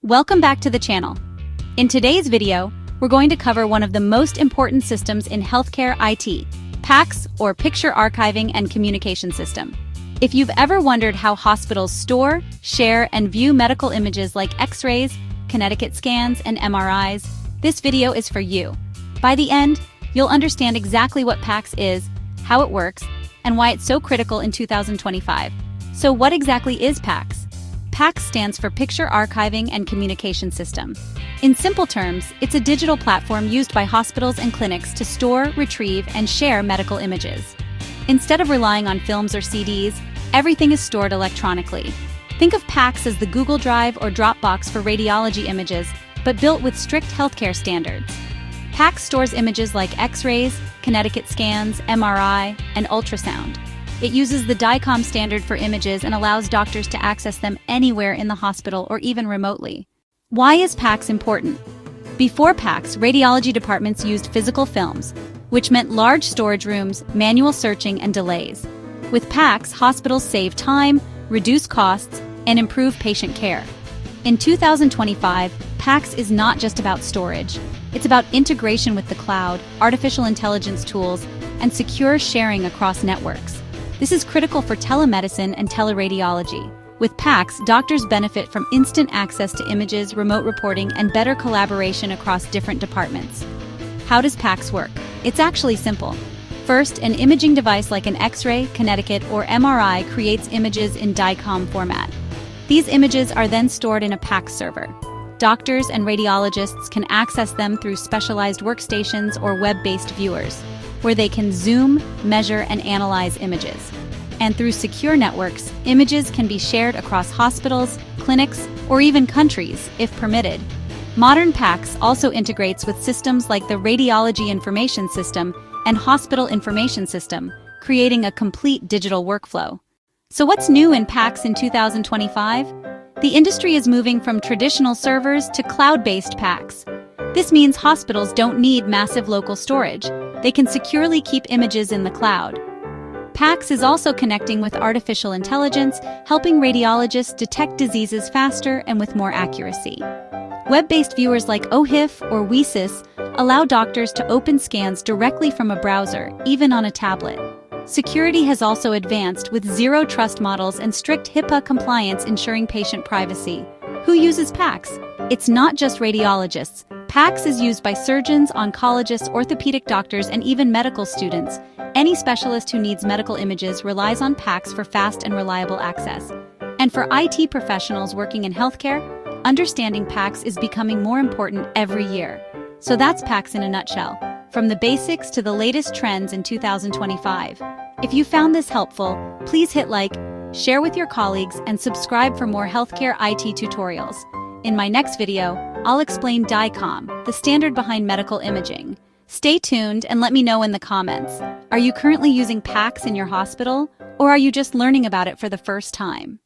Welcome back to the channel. In today's video, we're going to cover one of the most important systems in healthcare IT, PACS, or Picture Archiving and Communication System. If you've ever wondered how hospitals store, share, and view medical images like X-rays, Connecticut scans, and MRIs, this video is for you. By the end, you'll understand exactly what PACS is, how it works, and why it's so critical in 2025. So what exactly is PACS? PACS stands for Picture Archiving and Communication System. In simple terms, it's a digital platform used by hospitals and clinics to store, retrieve, and share medical images. Instead of relying on films or CDs, everything is stored electronically. Think of PACS as the Google Drive or Dropbox for radiology images, but built with strict healthcare standards. PACS stores images like X-rays, Connecticut scans, MRI, and ultrasound. It uses the DICOM standard for images and allows doctors to access them anywhere in the hospital or even remotely. Why is PACS important? Before PACS, radiology departments used physical films, which meant large storage rooms, manual searching, and delays. With PACS, hospitals save time, reduce costs, and improve patient care. In 2025, PACS is not just about storage. It's about integration with the cloud, artificial intelligence tools, and secure sharing across networks. This is critical for telemedicine and teleradiology. With PACS, doctors benefit from instant access to images, remote reporting, and better collaboration across different departments. How does PACS work? It's actually simple. First, an imaging device like an X-ray, Connecticut, or MRI creates images in DICOM format. These images are then stored in a PACS server. Doctors and radiologists can access them through specialized workstations or web-based viewers, where they can zoom, measure, and analyze images. And through secure networks, images can be shared across hospitals, clinics, or even countries, if permitted. Modern PACS also integrates with systems like the Radiology Information System and Hospital Information System, creating a complete digital workflow. So what's new in PACS in 2025? The industry is moving from traditional servers to cloud-based PACS. This means hospitals don't need massive local storage. They can securely keep images in the cloud. PACS is also connecting with artificial intelligence, helping radiologists detect diseases faster and with more accuracy. Web-based viewers like OHIF or WeSys allow doctors to open scans directly from a browser, even on a tablet. Security has also advanced with zero-trust models and strict HIPAA compliance ensuring patient privacy. Who uses PACS? It's not just radiologists. PACS is used by surgeons, oncologists, orthopedic doctors, and even medical students. Any specialist who needs medical images relies on PACS for fast and reliable access. And for IT professionals working in healthcare, understanding PACS is becoming more important every year. So that's PACS in a nutshell, from the basics to the latest trends in 2025. If you found this helpful, please hit like, share with your colleagues, and subscribe for more healthcare IT tutorials. In my next video, I'll explain DICOM, the standard behind medical imaging. Stay tuned and let me know in the comments. Are you currently using PACS in your hospital, or are you just learning about it for the first time?